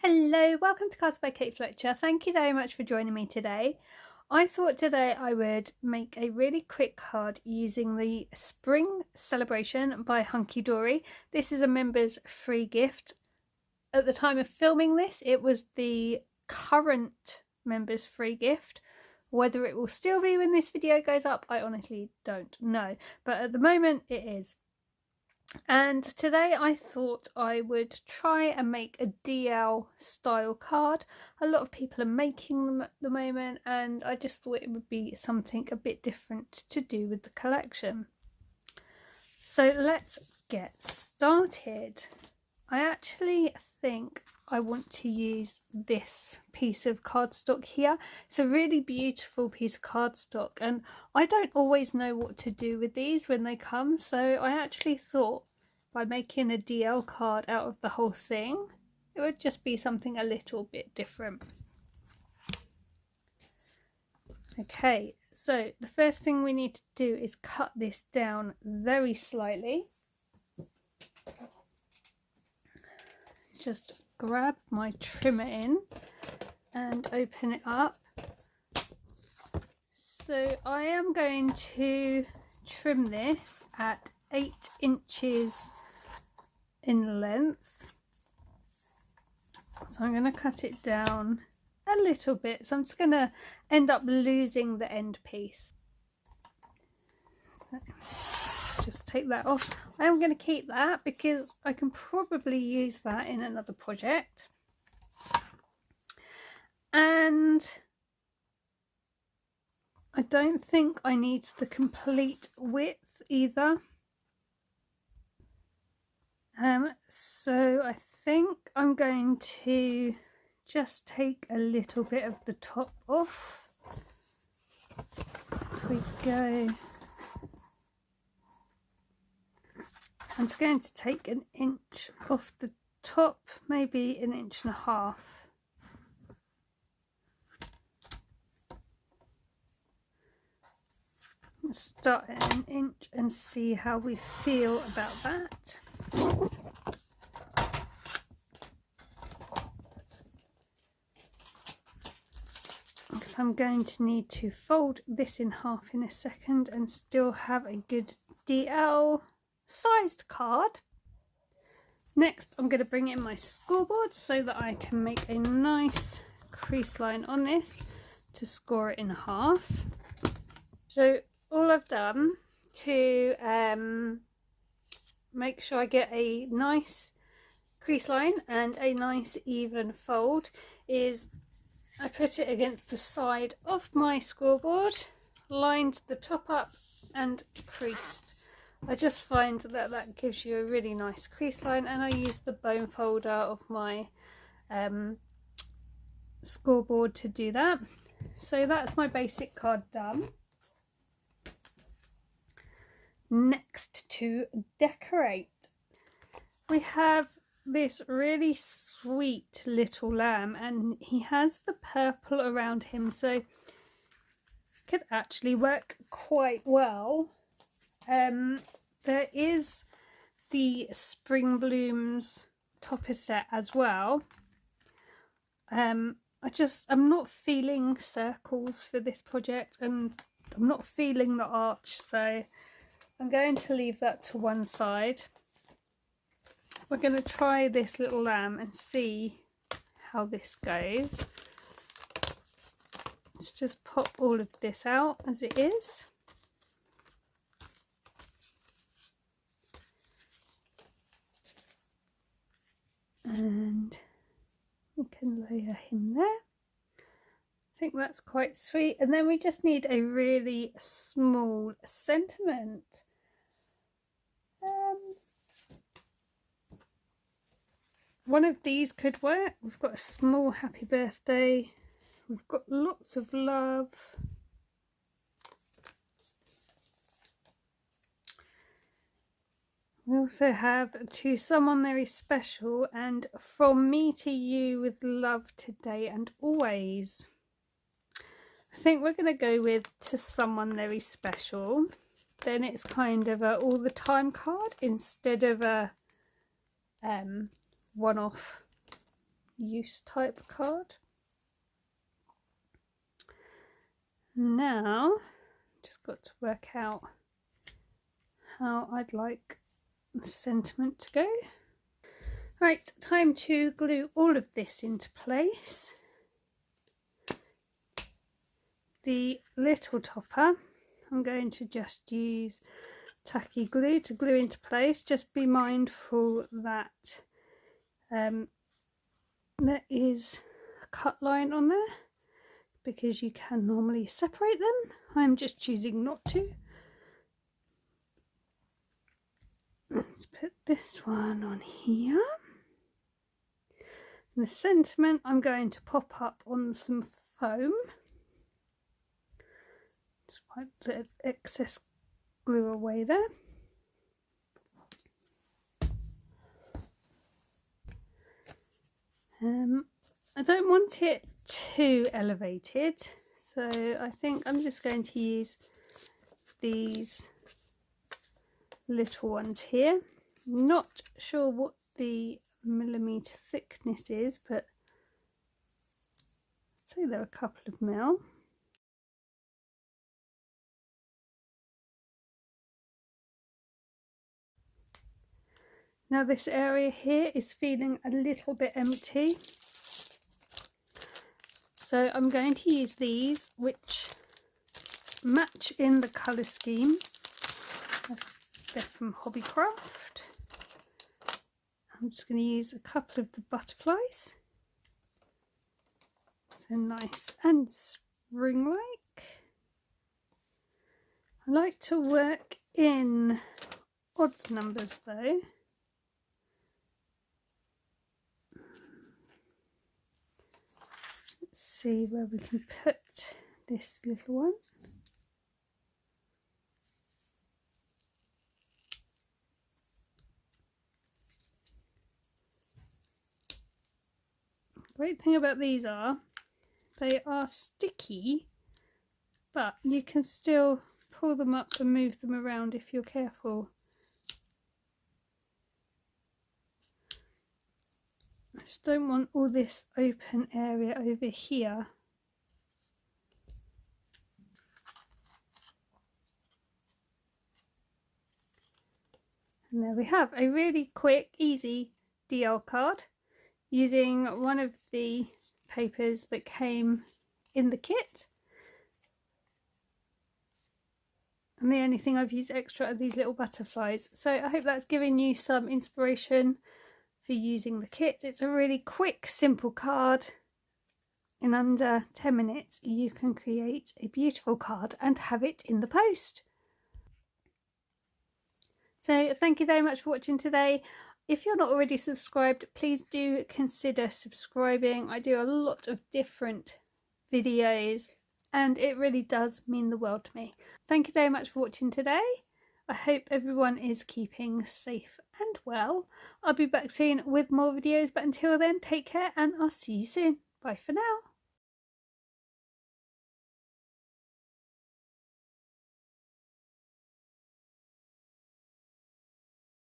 Hello, welcome to Cards by Kate Fletcher. Thank you very much for joining me today. I thought today I would make a really quick card using the Spring Celebration by Hunkydory. This is a members free gift. At the time of filming this, it was the current members free gift. Whether it will still be when this video goes up, I honestly don't know. But at the moment it is. And today I thought I would try and make a DL style card. A lot of people are making them at the moment, and I just thought it would be something a bit different to do with the collection. So let's get started. I actually think I want to use this piece of cardstock here. It's a really beautiful piece of cardstock, and I don't always know what to do with these when they come, so I actually thought by making a DL card out of the whole thing, it would just be something a little bit different. Okay, so the first thing we need to do is cut this down very slightly. Just grab my trimmer in and open it up. So I am going to trim this at 8 inches in length. So I'm going to cut it down a little bit. So I'm just going to end up losing the end piece. So let's just take that off. I am going to keep that because I can probably use that in another project. And I don't think I need the complete width either. So I think I'm going to just take a little bit of the top off. Here we go. I'm just going to take an inch off the top, maybe an inch and a half. Let's start at an inch and see how we feel about that. Because I'm going to need to fold this in half in a second and still have a good DL sized card. Next I'm going to bring in my scoreboard so that I can make a nice crease line on this to score it in half. So all I've done to make sure I get a nice crease line and a nice even fold is I put it against the side of my scoreboard, lined the top up and creased. I just find that that gives you a really nice crease line, and I use the bone folder of my scoreboard to do that. So that's my basic card done. Next, to decorate, we have this really sweet little lamb, and he has the purple around him, so could actually work quite well. There is the Spring Blooms topper set as well. I'm not feeling circles for this project, and I'm not feeling the arch, so I'm going to leave that to one side. We're going to try this little lamb and see how this goes. Let's just pop all of this out as it is. And we can layer him there. I think that's quite sweet. And then we just need a really small sentiment. One of these could work. We've got a small happy birthday. We've got lots of love. We also have to someone very special and from me to you with love today and always. I think we're going to go with to someone very special. Then it's kind of a all the time card instead of a one-off use type card. Now just got to work out how I'd like the sentiment to go. Right, time to glue all of this into place. The little topper, I'm going to just use tacky glue to glue into place. Just be mindful that there is a cut line on there, because you can normally separate them. I'm just choosing not to. Let's put this one on here. And the sentiment I'm going to pop up on some foam. Just wipe the excess glue away there. I don't want it too elevated, so I think I'm just going to use these little ones here. Not sure what the millimetre thickness is, but I'd say they're a couple of mil. Now this area here is feeling a little bit empty, so I'm going to use these, which match in the colour scheme. They're from Hobbycraft. I'm just going to use a couple of the butterflies. So nice and spring-like. I like to work in odds numbers though. Let's see where we can put this little one. Great thing about these are they are sticky, but you can still pull them up and move them around if you're careful. I just don't want all this open area over here. And there we have a really quick, easy DL card using one of the papers that came in the kit. And the only thing I've used extra are these little butterflies. So I hope that's given you some inspiration for using the kit. It's a really quick, simple card. In under 10 minutes you can create a beautiful card and have it in the post. So thank you very much for watching today. If you're not already subscribed, please do consider subscribing. I do a lot of different videos and it really does mean the world to me. Thank you very much for watching today. I hope everyone is keeping safe and well. I'll be back soon with more videos, but until then, take care and I'll see you soon. Bye for now.